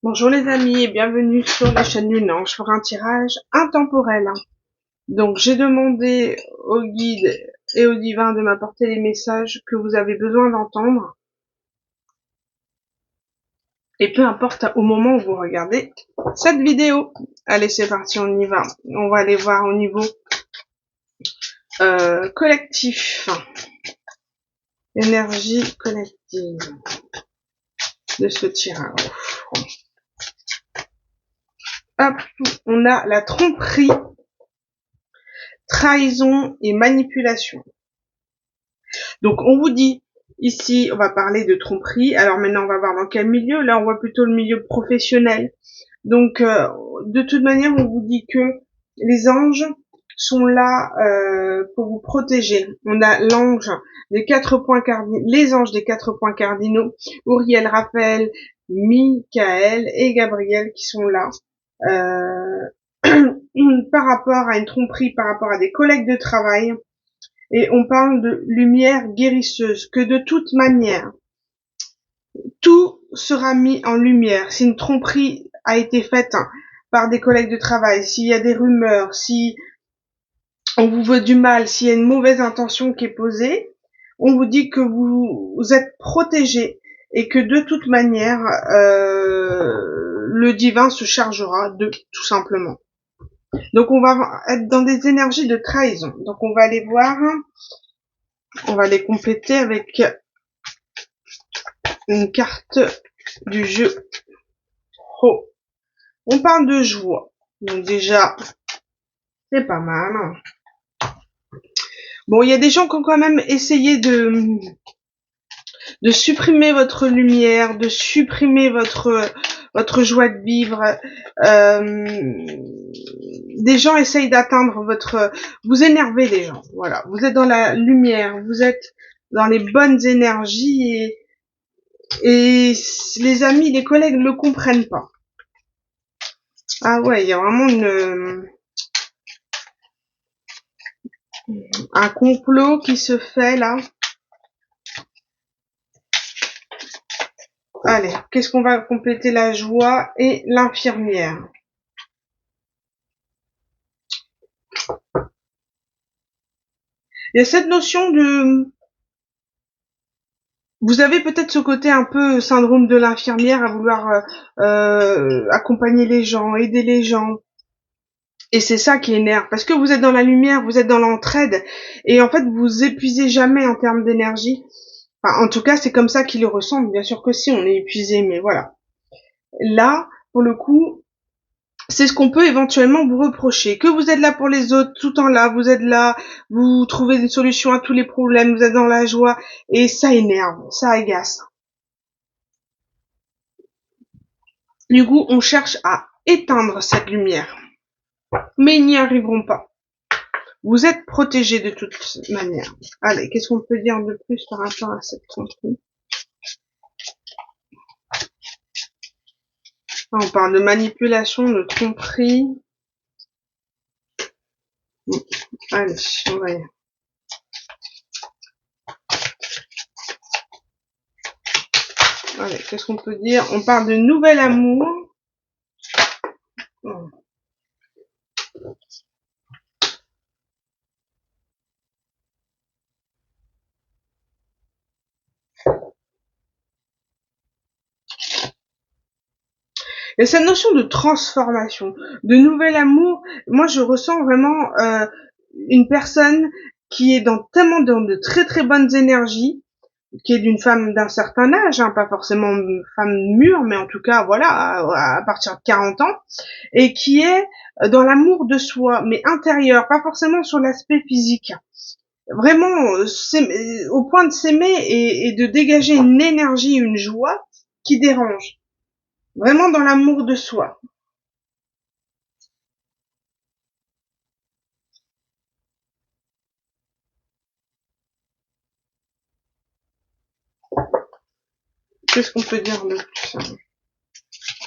Bonjour les amis et bienvenue sur la chaîne Luna. Je ferai un tirage intemporel. Bienvenue sur la chaîne Luna. Je ferai un tirage intemporel. Donc j'ai demandé au guide et au divin de m'apporter les messages que vous avez besoin d'entendre. Et peu importe au moment où vous regardez cette vidéo. Allez, c'est parti, on y va. On va aller voir au niveau collectif. Énergie collective de ce tirage. Hop, on a la tromperie, trahison et manipulation. Donc on vous dit, ici on va parler de tromperie, alors maintenant on va voir dans quel milieu, là on voit plutôt le milieu professionnel. Donc de toute manière on vous dit que les anges sont là pour vous protéger. On a l'ange des 4 points cardinaux, les anges des 4 points cardinaux, Uriel, Raphaël, Michael et Gabriel qui sont là. Par rapport à une tromperie, par rapport à des collègues de travail, et on parle de lumière guérisseuse, que de toute manière, tout sera mis en lumière. Si une tromperie a été faite par des collègues de travail, s'il y a des rumeurs, si on vous veut du mal, s'il y a une mauvaise intention qui est posée, on vous dit que vous êtes protégé et que de toute manière, le divin se chargera de tout simplement. Donc on va être dans des énergies de trahison. Donc on va aller voir, on va les compléter avec une carte du jeu. Oh. On parle de joie. Donc déjà, c'est pas mal. Bon, il y a des gens qui ont quand même essayé de supprimer votre lumière, de supprimer votre joie de vivre. Des gens essayent d'atteindre vous énervez les gens. Voilà, vous êtes dans la lumière, vous êtes dans les bonnes énergies et les amis, les collègues ne le comprennent pas. Ah ouais, il y a vraiment un complot qui se fait là. Allez, qu'est-ce qu'on va compléter? La joie et l'infirmière. Il y a cette notion de... Vous avez peut-être ce côté un peu syndrome de l'infirmière à vouloir accompagner les gens, aider les gens. Et c'est ça qui énerve, parce que vous êtes dans la lumière, vous êtes dans l'entraide, et en fait vous épuisez jamais en termes d'énergie. Enfin, en tout cas, c'est comme ça qu'ils le ressentent. Bien sûr que si, on est épuisé, mais voilà. Là, pour le coup, c'est ce qu'on peut éventuellement vous reprocher. Que vous êtes là pour les autres, tout le temps là, vous êtes là, vous trouvez une solution à tous les problèmes, vous êtes dans la joie, et ça énerve, ça agace. Du coup, on cherche à éteindre cette lumière. Mais ils n'y arriveront pas. Vous êtes protégés de toute manière. Allez, qu'est-ce qu'on peut dire de plus par rapport à cette tromperie? On parle de manipulation, de tromperie. Allez, on va y aller. Allez, qu'est-ce qu'on peut dire? On parle de nouvel amour. Et cette notion de transformation, de nouvel amour, moi je ressens vraiment une personne qui est tellement dans de très très bonnes énergies, qui est d'une femme d'un certain âge, hein, pas forcément une femme mûre, mais en tout cas voilà, à partir de 40 ans, et qui est dans l'amour de soi, mais intérieur, pas forcément sur l'aspect physique. Vraiment au point de s'aimer et de dégager une énergie, une joie qui dérange. Vraiment dans l'amour de soi. Qu'est-ce qu'on peut dire de plus hein,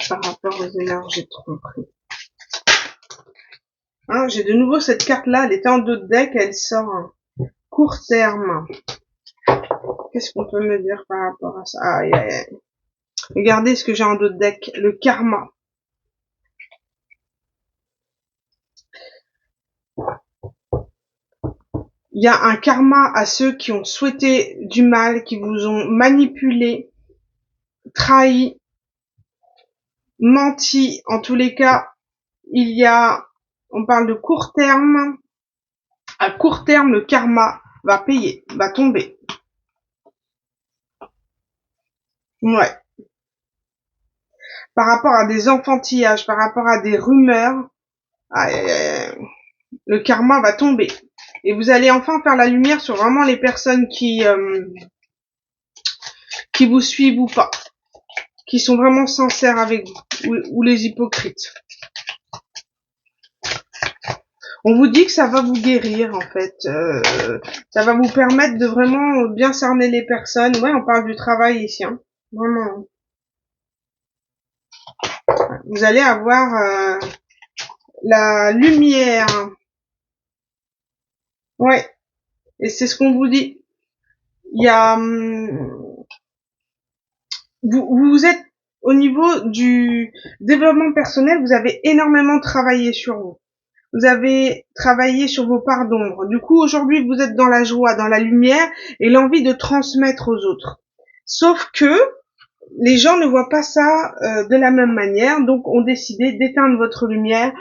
par rapport aux énergies de tromperie? Hein, j'ai de nouveau cette carte-là, elle était en dos de deck, elle sort un court terme. Qu'est-ce qu'on peut me dire par rapport à ça? Aïe, aïe, aïe. Regardez ce que j'ai en dos de deck. Le karma. Il y a un karma à ceux qui ont souhaité du mal, qui vous ont manipulé, trahi, menti. En tous les cas, on parle de court terme. À court terme, le karma va payer, va tomber. Ouais. Par rapport à des enfantillages, par rapport à des rumeurs, le karma va tomber. Et vous allez enfin faire la lumière sur vraiment les personnes qui vous suivent ou pas, qui sont vraiment sincères avec vous, ou les hypocrites. On vous dit que ça va vous guérir, en fait. Ça va vous permettre de vraiment bien cerner les personnes. Ouais, on parle du travail ici, hein. Vraiment. Vous allez avoir la lumière. Ouais. Et c'est ce qu'on vous dit. Il y a... vous êtes au niveau du développement personnel, vous avez énormément travaillé sur vous. Vous avez travaillé sur vos parts d'ombre. Du coup, aujourd'hui, vous êtes dans la joie, dans la lumière et l'envie de transmettre aux autres. Sauf que les gens ne voient pas ça de la même manière, donc ont décidé d'éteindre votre lumière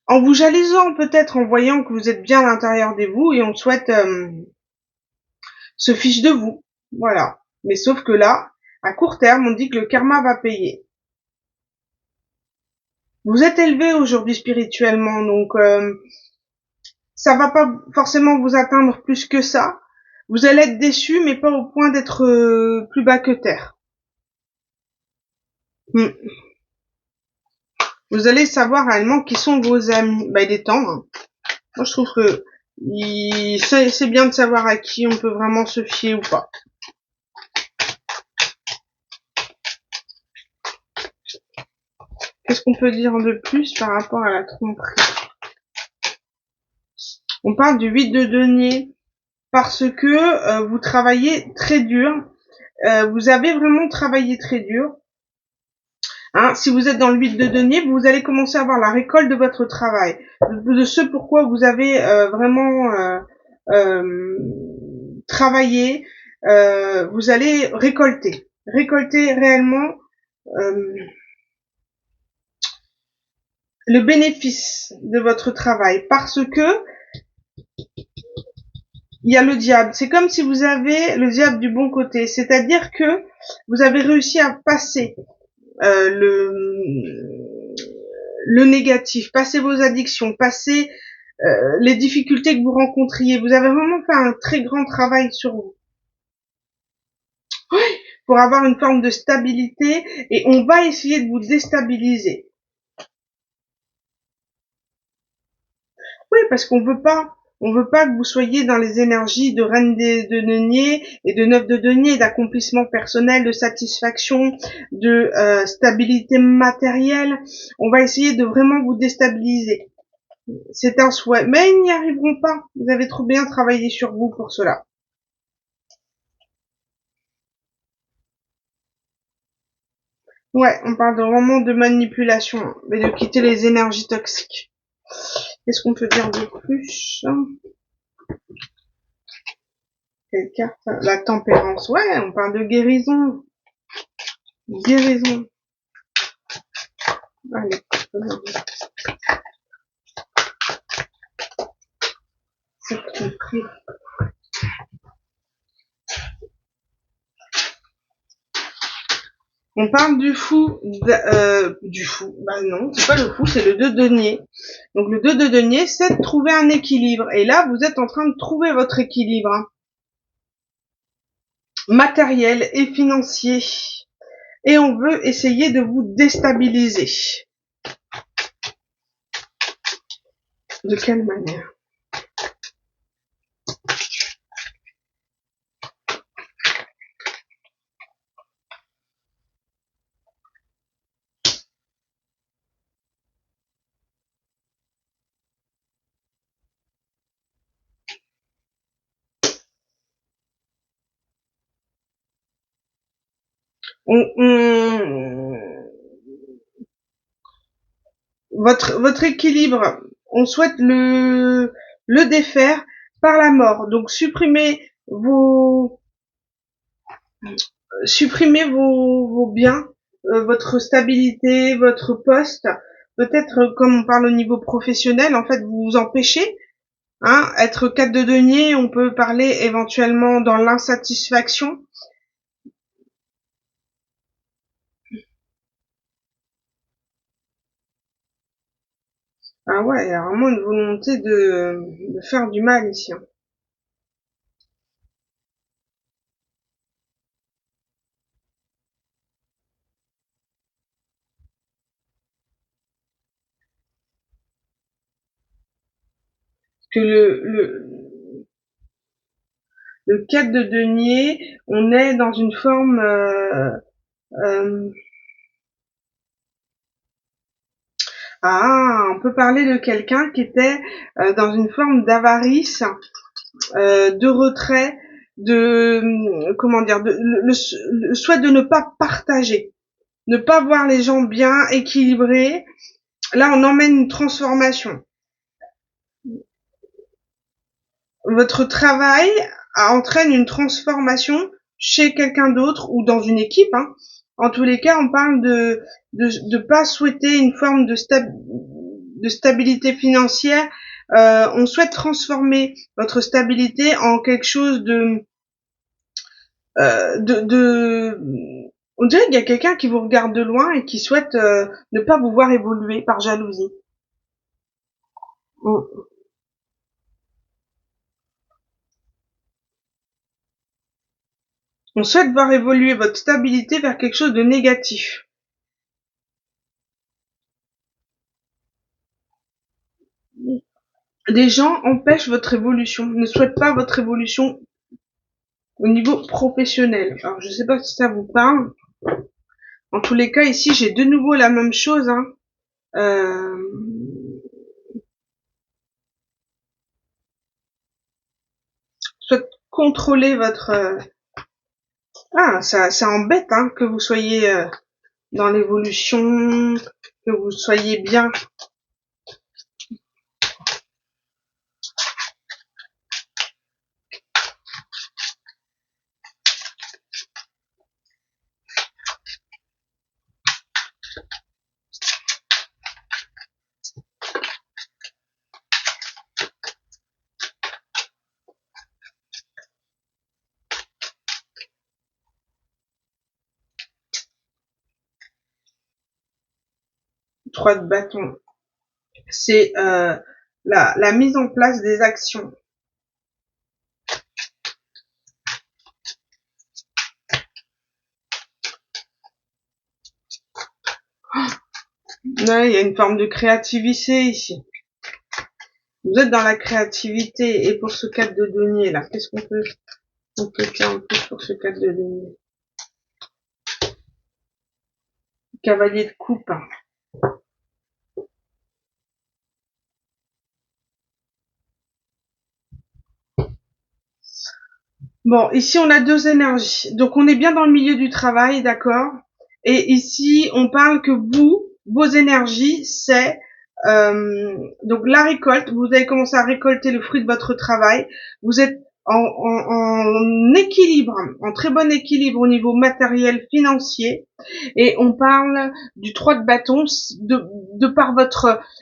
en vous jalousant peut-être, en voyant que vous êtes bien à l'intérieur de vous et on souhaite se fiche de vous. Voilà. Mais sauf que là, à court terme, on dit que le karma va payer. Vous êtes élevé aujourd'hui spirituellement, donc ça va pas forcément vous atteindre plus que ça. Vous allez être déçu, mais pas au point d'être plus bas que terre. Vous allez savoir réellement qui sont vos amis. Bah, il est temps. Hein. Moi, je trouve que c'est bien de savoir à qui on peut vraiment se fier ou pas. Qu'est-ce qu'on peut dire de plus par rapport à la tromperie? On parle du 8 de denier parce que vous travaillez très dur. Vous avez vraiment travaillé très dur. Hein, si vous êtes dans le 8 de denier, vous allez commencer à avoir la récolte de votre travail, de ce pourquoi vous avez vraiment travaillé. Vous allez récolter réellement le bénéfice de votre travail, parce que il y a le diable. C'est comme si vous avez le diable du bon côté, c'est-à-dire que vous avez réussi à passer le négatif, passer vos addictions, passer les difficultés que vous rencontriez. Vous avez vraiment fait un très grand travail sur vous pour avoir une forme de stabilité et on va essayer de vous déstabiliser. Oui, parce on veut pas que vous soyez dans les énergies de reine de denier et de neuf de denier, d'accomplissement personnel, de satisfaction, de stabilité matérielle. On va essayer de vraiment vous déstabiliser. C'est un souhait, mais ils n'y arriveront pas. Vous avez trop bien travaillé sur vous pour cela. Ouais, on parle vraiment de manipulation, mais de quitter les énergies toxiques. Qu'est-ce qu'on peut dire de plus? Quelle carte? La tempérance. Ouais, on parle de guérison. Guérison. Allez. C'est compris. On parle du fou, du fou. Bah non, c'est pas le fou, c'est le 2 de denier. Donc le 2 de denier, c'est de trouver un équilibre. Et là, vous êtes en train de trouver votre équilibre. Hein. Matériel et financier. Et on veut essayer de vous déstabiliser. De quelle manière? on, votre équilibre, on souhaite le défaire par la mort. Donc supprimez vos biens, votre stabilité, votre poste. Peut-être, comme on parle au niveau professionnel, en fait, vous vous empêchez. Hein, être 4 de denier, on peut parler éventuellement dans l'insatisfaction. Ah ouais, il y a vraiment une volonté de faire du mal ici. Hein. Que le 4 de denier, on est dans une forme euh, on peut parler de quelqu'un qui était dans une forme d'avarice, de retrait, de comment dire, le souhait de ne pas partager, ne pas voir les gens bien équilibrés. Là, on emmène une transformation. Votre travail entraîne une transformation chez quelqu'un d'autre ou dans une équipe. Hein. En tous les cas, on parle de pas souhaiter une forme de stabilité financière. On souhaite transformer votre stabilité en quelque chose de on dirait qu'il y a quelqu'un qui vous regarde de loin et qui souhaite ne pas vous voir évoluer par jalousie. On, on souhaite voir évoluer votre stabilité vers quelque chose de négatif. Les gens empêchent votre évolution, ne souhaitent pas votre évolution au niveau professionnel. Alors, je sais pas si ça vous parle. En tous les cas, ici, j'ai de nouveau la même chose. Hein. Euh, Soit contrôler votre... ça embête hein, que vous soyez dans l'évolution, que vous soyez bien. Trois de bâton. C'est la mise en place des actions. Ouais, il y a une forme de créativité ici. Vous êtes dans la créativité. Et pour ce 4 de denier, là, qu'est-ce on peut faire en plus pour ce 4 de denier? Cavalier de coupe. Bon, ici, on a deux énergies. Donc, on est bien dans le milieu du travail, d'accord? Et ici, on parle que vos énergies, c'est donc la récolte. Vous avez commencé à récolter le fruit de votre travail. Vous êtes en équilibre, en très bon équilibre au niveau matériel, financier. Et on parle du 3 de bâton de par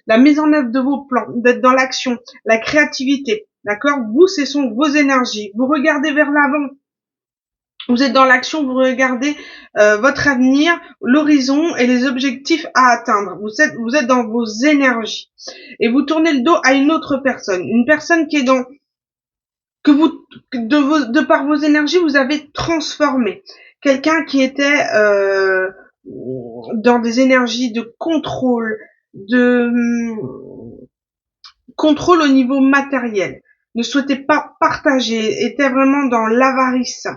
la mise en œuvre de vos plans, d'être dans l'action, la créativité. D'accord? Vous, ce sont vos énergies. Vous regardez vers l'avant. Vous êtes dans l'action, vous regardez votre avenir, l'horizon et les objectifs à atteindre. Vous êtes dans vos énergies. Et vous tournez le dos à une autre personne. Une personne qui est dans que vous de par vos énergies vous avez transformé. Quelqu'un qui était dans des énergies de de contrôle au niveau matériel, ne souhaitait pas partager, était vraiment dans l'avarice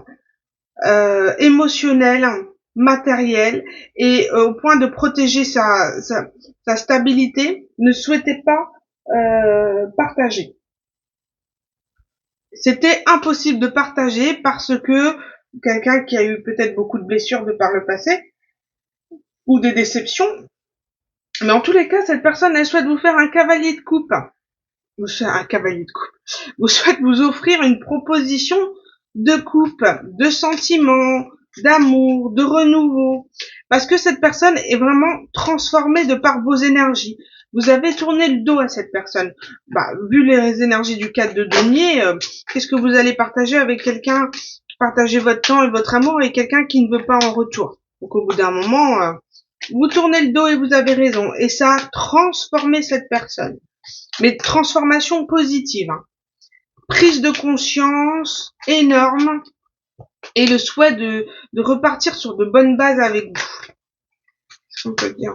émotionnelle, matérielle, et au point de protéger sa stabilité, ne souhaitait pas partager. C'était impossible de partager parce que quelqu'un qui a eu peut-être beaucoup de blessures de par le passé, ou des déceptions. Mais en tous les cas, cette personne, elle souhaite vous faire un cavalier de coupe. Un cavalier de coupe. Vous souhaite vous offrir une proposition de coupe, de sentiments, d'amour, de renouveau. Parce que cette personne est vraiment transformée de par vos énergies. Vous avez tourné le dos à cette personne. Vu les énergies du 4 de denier, qu'est-ce que vous allez partager avec quelqu'un, partager votre temps et votre amour avec quelqu'un qui ne veut pas en retour. Donc au bout d'un moment, vous tournez le dos et vous avez raison. Et ça a transformé cette personne. Mais transformation positive. Hein. Prise de conscience énorme et le souhait de repartir sur de bonnes bases avec vous. On peut dire.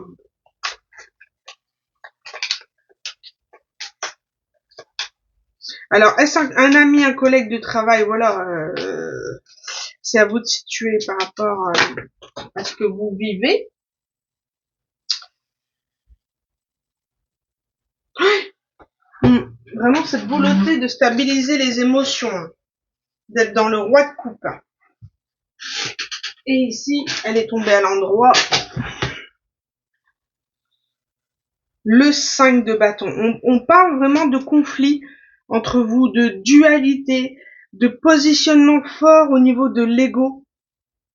Alors, est-ce un ami, un collègue de travail? Voilà, c'est à vous de situer par rapport à ce que vous vivez. Vraiment cette volonté de stabiliser les émotions, d'être dans le roi de coupe. Et ici, elle est tombée à l'endroit. Le 5 de bâton. On parle vraiment de conflit entre vous, de dualité, de positionnement fort au niveau de l'ego.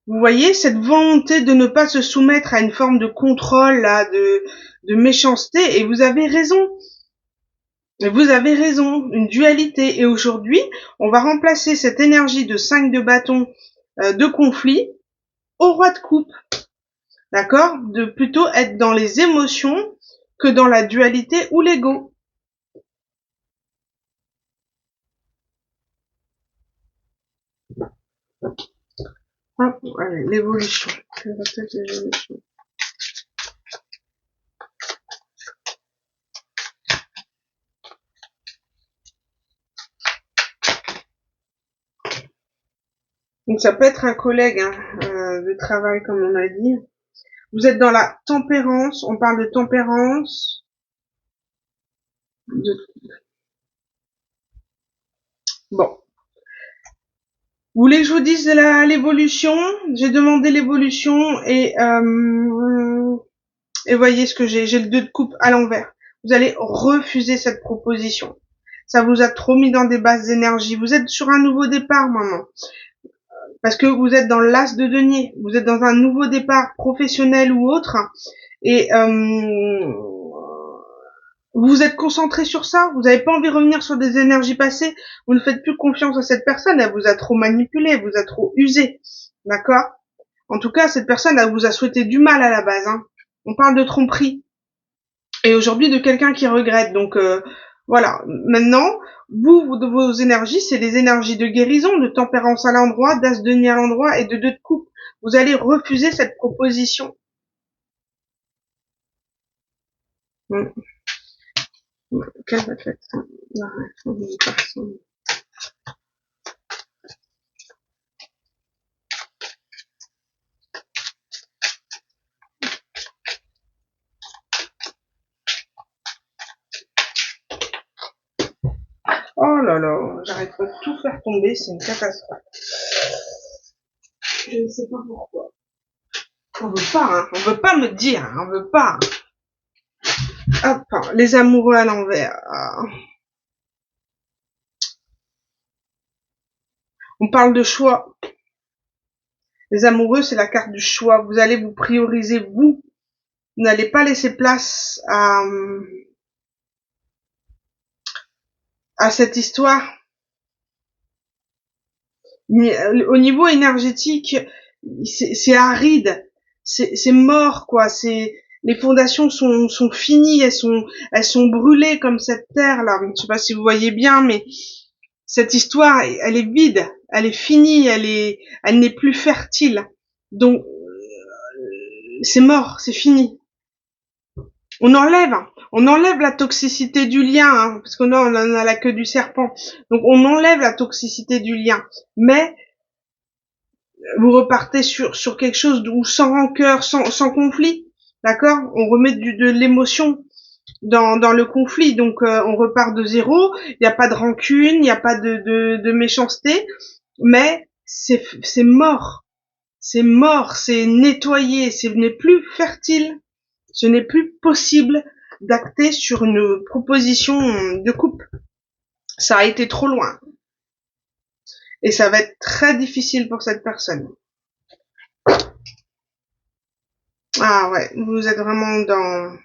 Vous voyez, cette volonté de ne pas se soumettre à une forme de contrôle, là, de méchanceté, et vous avez raison. Vous avez raison, une dualité. Et aujourd'hui, on va remplacer cette énergie de 5 de bâton de conflit au roi de coupe. D'accord? De plutôt être dans les émotions que dans la dualité ou l'ego. Hop, allez, l'évolution. Donc ça peut être un collègue de travail, comme on a dit. Vous êtes dans la tempérance, on parle de tempérance. Bon. Vous voulez que je vous dise l'évolution? J'ai demandé l'évolution et voyez ce que j'ai. J'ai le 2 de coupe à l'envers. Vous allez refuser cette proposition. Ça vous a trop mis dans des basses énergies. Vous êtes sur un nouveau départ, maman. Parce que vous êtes dans l'as de denier. Vous êtes dans un nouveau départ professionnel ou autre. Et vous êtes concentré sur ça. Vous n'avez pas envie de revenir sur des énergies passées. Vous ne faites plus confiance à cette personne. Elle vous a trop manipulé. Elle vous a trop usé. D'accord? En tout cas, cette personne, elle vous a souhaité du mal à la base. Hein. On parle de tromperie. Et aujourd'hui, de quelqu'un qui regrette. Donc, voilà. Maintenant, de vos énergies, c'est des énergies de guérison, de tempérance à l'endroit, d'as de denier à l'endroit et de 2 de coupe. Vous allez refuser cette proposition. Quelle va être la réaction d'une personne? Oh là là, j'arrête pas de tout faire tomber, c'est une catastrophe. Je ne sais pas pourquoi. On veut pas, hein. On veut pas me dire, hein. On veut pas. Hop, les amoureux à l'envers. On parle de choix. Les amoureux, c'est la carte du choix. Vous allez vous prioriser vous. Vous n'allez pas laisser place à cette histoire. Au niveau énergétique, c'est aride. C'est mort, quoi. Les fondations sont finies. Elles sont brûlées comme cette terre, là. Je sais pas si vous voyez bien, mais cette histoire, elle est vide. Elle est finie. Elle n'est plus fertile. Donc, c'est mort, c'est fini. On enlève la toxicité du lien, hein, parce que là, on en a la queue du serpent. Donc, on enlève la toxicité du lien. Mais, vous repartez sur quelque chose où sans rancœur, sans conflit. D'accord? On remet de l'émotion dans le conflit. Donc, on repart de zéro. Il n'y a pas de rancune, il n'y a pas de méchanceté. Mais, c'est mort. C'est mort, c'est nettoyé, ce n'est plus fertile, ce n'est plus possible d'acter sur une proposition de couple. Ça a été trop loin. Et ça va être très difficile pour cette personne. Ah ouais, vous êtes vraiment dans...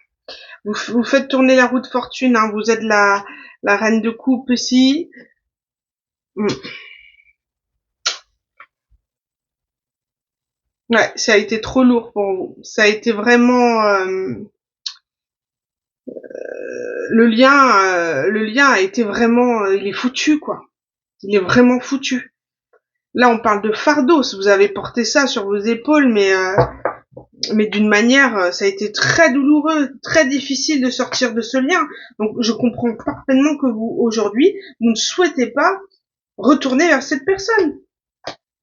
Vous faites tourner la roue de fortune, hein. Vous êtes la reine de coupe ici. Ouais, ça a été trop lourd pour vous. Ça a été vraiment... le lien a été vraiment... il est foutu, quoi. Il est vraiment foutu. Là, on parle de fardeau. Vous avez porté ça sur vos épaules, mais d'une manière, ça a été très douloureux, très difficile de sortir de ce lien. Donc, je comprends parfaitement que vous, aujourd'hui, vous ne souhaitez pas retourner vers cette personne.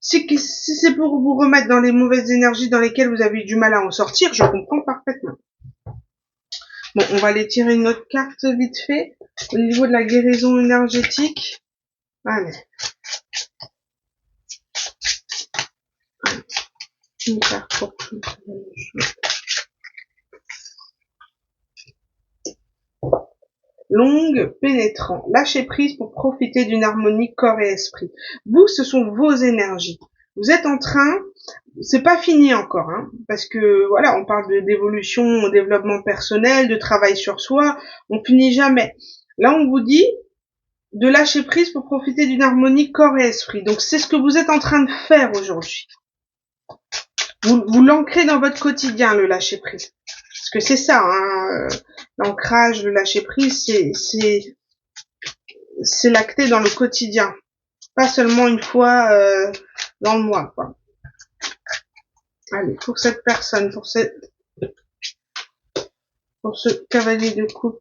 Si c'est pour vous remettre dans les mauvaises énergies dans lesquelles vous avez eu du mal à en sortir, je comprends parfaitement. Bon, on va aller tirer une autre carte vite fait, au niveau de la guérison énergétique. Allez. Une carte pour tout. Longue, pénétrant, lâchez prise pour profiter d'une harmonie corps et esprit. Vous, ce sont vos énergies. Vous êtes en train, c'est pas fini encore, hein, parce que voilà, on parle d'évolution, développement personnel, de travail sur soi, on finit jamais. Là, on vous dit de lâcher prise pour profiter d'une harmonie corps et esprit. Donc, c'est ce que vous êtes en train de faire aujourd'hui. Vous l'ancrez dans votre quotidien, le lâcher prise. Parce que c'est ça, hein, l'ancrage, le lâcher prise, c'est l'acter dans le quotidien, pas seulement une fois dans le mois, quoi. Allez, pour cette personne, pour ce cavalier de coupe,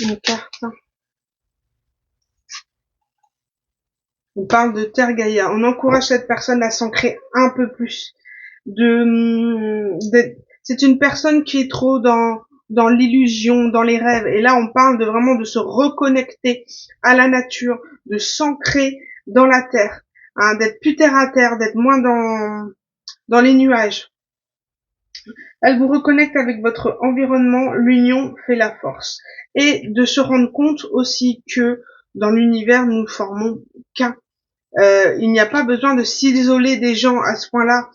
une carte. On parle de Terre Gaïa. On encourage cette personne à s'ancrer un peu plus. C'est une personne qui est trop dans l'illusion, dans les rêves. Et là, on parle vraiment de se reconnecter à la nature, de s'ancrer dans la terre, hein, d'être plus terre à terre, d'être moins dans les nuages. Elle vous reconnecte avec votre environnement, l'union fait la force. Et de se rendre compte aussi que dans l'univers, nous ne formons qu'un. Il n'y a pas besoin de s'isoler des gens à ce point-là.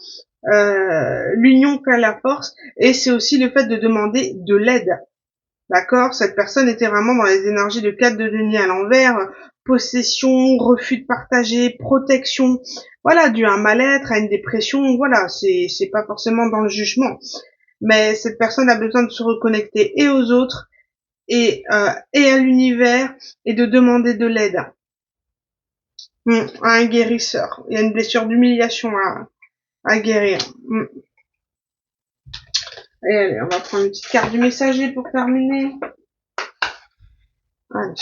L'union fait la force, et c'est aussi le fait de demander de l'aide. D'accord? Cette personne était vraiment dans les énergies de 4 de denier à l'envers, possession, refus de partager, protection, voilà, dû à un mal-être, à une dépression, voilà, c'est pas forcément dans le jugement. Mais cette personne a besoin de se reconnecter et aux autres, et à l'univers, et de demander de l'aide. À un guérisseur. Il y a une blessure d'humiliation à guérir. Et allez, on va prendre une petite carte du messager pour terminer. Allez.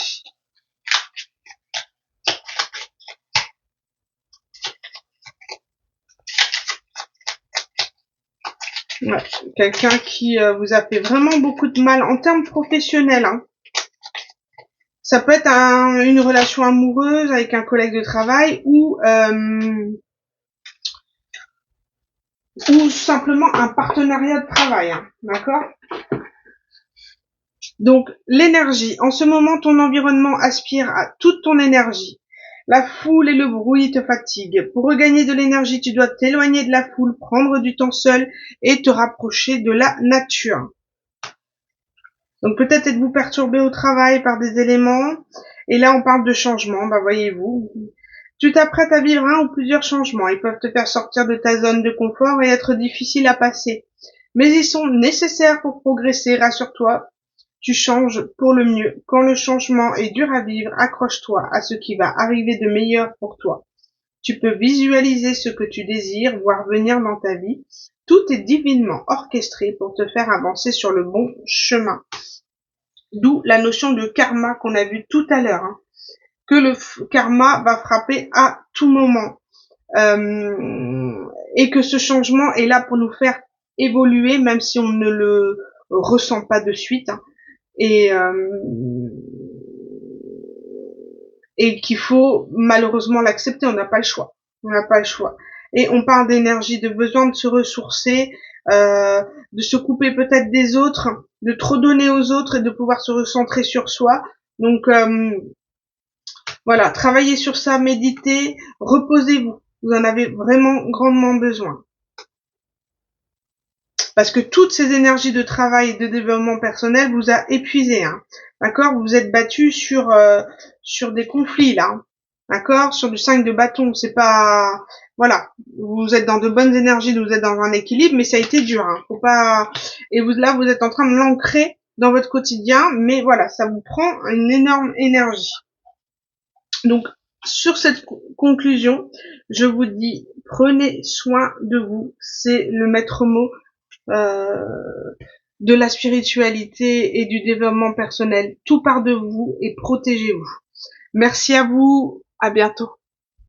Ouais, quelqu'un qui vous a fait vraiment beaucoup de mal en termes professionnels, hein. Ça peut être une relation amoureuse avec un collègue de travail ou simplement un partenariat de travail, hein, d'accord? Donc, l'énergie. En ce moment, ton environnement aspire à toute ton énergie. La foule et le bruit te fatiguent. Pour regagner de l'énergie, tu dois t'éloigner de la foule, prendre du temps seul et te rapprocher de la nature. Donc peut-être êtes-vous perturbé au travail par des éléments, et là on parle de changement, voyez-vous. Tu t'apprêtes à vivre un ou plusieurs changements. Ils peuvent te faire sortir de ta zone de confort et être difficiles à passer. Mais ils sont nécessaires pour progresser, rassure-toi. Tu changes pour le mieux. Quand le changement est dur à vivre, accroche-toi à ce qui va arriver de meilleur pour toi. Tu peux visualiser ce que tu désires voir venir dans ta vie. Tout est divinement orchestré pour te faire avancer sur le bon chemin. D'où la notion de karma qu'on a vu tout à l'heure, hein, que le karma va frapper à tout moment, et que ce changement est là pour nous faire évoluer, même si on ne le ressent pas de suite, hein, et et qu'il faut malheureusement l'accepter. On n'a pas le choix. On n'a pas le choix. Et on parle d'énergie, de besoin de se ressourcer, de se couper peut-être des autres, de trop donner aux autres et de pouvoir se recentrer sur soi. Donc voilà, travaillez sur ça, méditez, reposez-vous. Vous en avez vraiment grandement besoin. Parce que toutes ces énergies de travail et de développement personnel vous a épuisé, hein. D'accord? Vous vous êtes battu sur des conflits là, hein. D'accord? Sur du 5 de bâton, c'est pas voilà, vous êtes dans de bonnes énergies, vous êtes dans un équilibre, mais ça a été dur, hein. Faut pas et vous là vous êtes en train de l'ancrer dans votre quotidien, mais voilà, ça vous prend une énorme énergie. Donc sur cette conclusion, je vous dis prenez soin de vous, c'est le maître mot euh, de la spiritualité et du développement personnel. Tout part de vous et protégez-vous. Merci à vous. À bientôt.